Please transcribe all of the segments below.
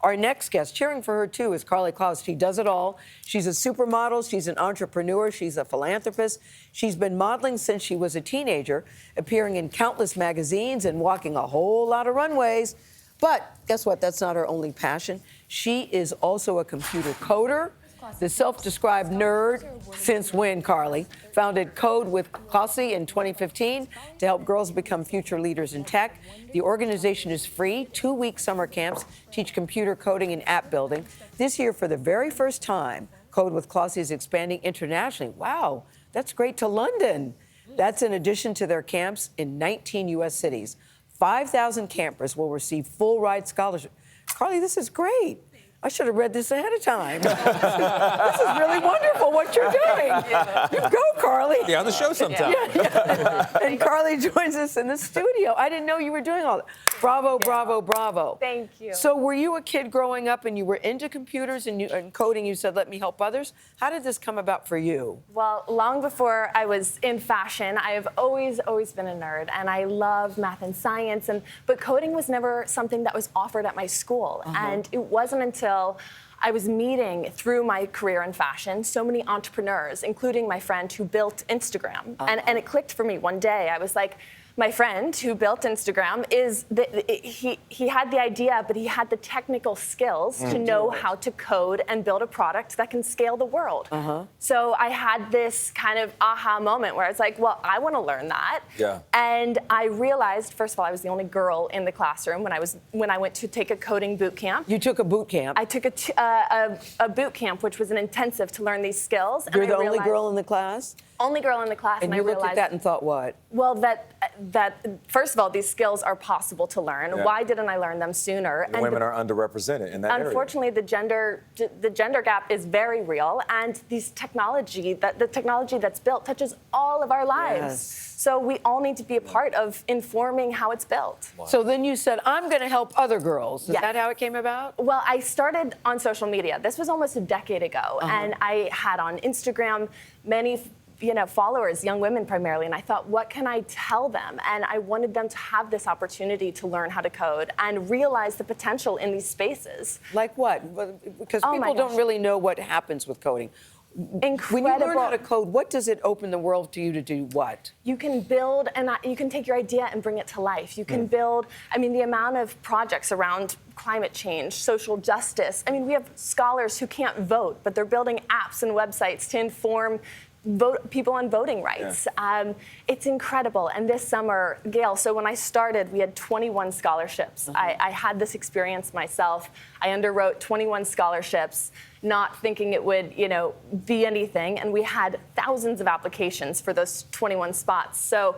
Our next guest, cheering for her too, is Karlie Kloss. She does it all. She's a supermodel. She's an entrepreneur. She's a philanthropist. She's been modeling since she was a teenager, appearing in countless magazines and walking a whole lot of runways. But guess what? That's not her only passion. She is also a computer coder. The self-described nerd, since when, Karlie, founded Kode With Klossy in 2015 to help girls become future leaders in tech. The organization is free. 2-week summer camps teach computer coding and app building. This year, for the very first time, Kode With Klossy is expanding internationally. Wow, that's great, to London. That's in addition to their camps in 19 U.S. cities. 5,000 campers will receive full ride scholarship. Karlie, this is great. I should have read this ahead of time. This is really wonderful what you're doing. You go, Karlie. Yeah, on the show sometime. Yeah. And Karlie joins us in the studio. I didn't know you were doing all that. Bravo, bravo, bravo. Thank you. So were you a kid growing up and you were into computers and coding? You said, let me help others. How did this come about for you? Well, long before I was in fashion, I have always been a nerd, and I love math and science, but coding was never something that was offered at my school. And it wasn't until I was meeting, through my career in fashion, so many entrepreneurs, including my friend who built Instagram. And it clicked for me one day. I was like, my friend who built Instagram he had the idea, but he had the technical skills to know how to code and build a product that can scale the world. So I had this kind of aha moment where I was like, well, I want to learn that. Yeah. And I realized, first of all, I was the only girl in the classroom when I went to take a coding boot camp. You took a boot camp. I took a boot camp, which was an intensive to learn these skills. You're the only girl in the class? Only girl in the class. And you looked at that and thought what? Well, that first of all, these skills are possible to learn. Yeah. Why didn't I learn them sooner? And women are underrepresented in that area. Unfortunately, the gender gap is very real, and the technology that's built touches all of our lives. Yes. So we all need to be a part of informing how it's built. Wow. So then you said, I'm going to help other girls. Is Yes. that how it came about? Well, I started on social media. This was almost a decade ago, and I had on Instagram many followers, young women primarily, and I thought, what can I tell them? And I wanted them to have this opportunity to learn how to code and realize the potential in these spaces. Like what? Because people don't really know what happens with coding. Incredible. When you learn how to code, what does it open the world to you to do what? You can build, and you can take your idea and bring it to life. You can build, the amount of projects around climate change, social justice. We have scholars who can't vote, but they're building apps and websites to inform people on voting rights. Yeah. It's incredible. And this summer, Gayle, so when I started, we had 21 scholarships. I had this experience myself. I underwrote 21 scholarships, not thinking it would, be anything. And we had thousands of applications for those 21 spots. So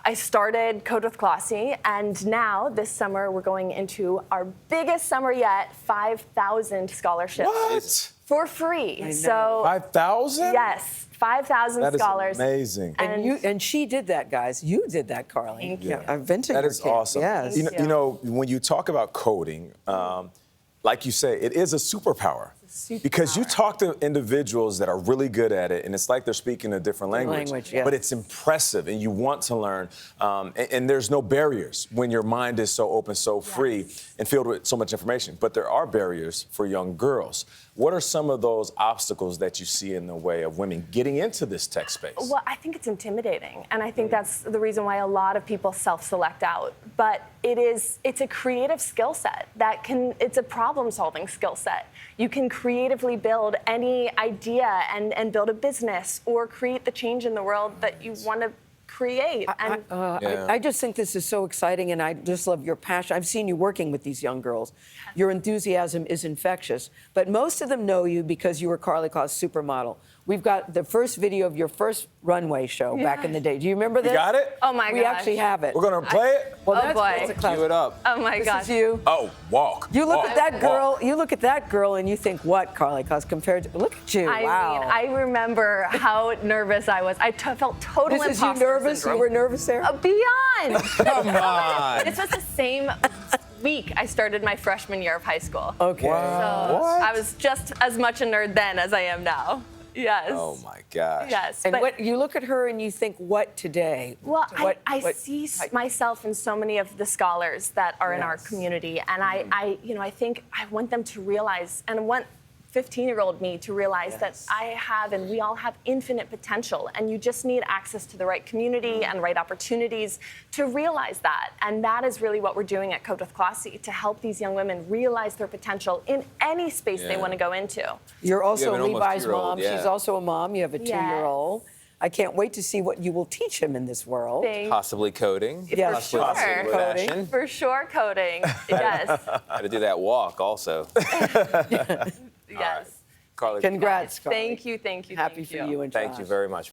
I started Kode With Klossy, and now this summer we're going into our biggest summer yet, 5,000 scholarships. What? For free. So 5,000? Yes. 5,000 scholars. That is amazing. And she did that, guys. You did that, Karlie. Thank you. I've been to That your is camp. awesome. Yes. You know, when you talk about coding, like you say, it is a superpower. Because you talk to individuals that are really good at it, and it's like they're speaking a different language. Yes. But it's impressive, and you want to learn. And there's no barriers when your mind is so open, so free, and filled with so much information. But there are barriers for young girls. What are some of those obstacles that you see in the way of women getting into this tech space? Well, I think it's intimidating, and I think that's the reason why a lot of people self-select out. But it's a creative skill set it's a problem-solving skill set. You can creatively build any idea and build a business or create the change in the world that you want to create. I just think this is so exciting, and I just love your passion. I've seen you working with these young girls. Your enthusiasm is infectious, but most of them know you because you were Karlie Kloss supermodel. We've got the first video of your first runway show back in the day. Do you remember this? You got it? Oh, my gosh. We actually have it. We're going to play it? Well, Oh, boy. That's a classic. Cue it up. Oh, my gosh. This is you. Oh, walk. You look walk, at that girl. walk. You look at that girl, and you think, "What, Karlie Kloss?" Compared to, look at you. Wow. I remember how nervous I was. I felt total This is you imposter nervous? syndrome. You were nervous there? Beyond. Come on. This was the same week I started my freshman year of high school. Okay. Wow. So What? I was just as much a nerd then as I am now. Yes. Oh my gosh. Yes. And but- what you look at her and you think, what today? Well, What- I what- see myself in so many of the scholars that are in our Yes. community, and I think I want them to realize, and I want 15-year-old me to realize that I have, and we all have, infinite potential, and you just need access to the right community and right opportunities to realize that. And that is really what we're doing at Kode With Klossy, to help these young women realize their potential in any space they want to go into. You're also You have an almost Levi's two-year-old, mom. yeah. She's also a mom. You have a 2-year-old. I can't wait to see what you will teach him in this world. Possibly coding. Yeah, possibly sure. Coding. fashion. For sure, coding. Yes. Got to do that walk also. Yes. Karlie, Congrats, Karlie. Thank you. Happy for you and thank Josh. you very much.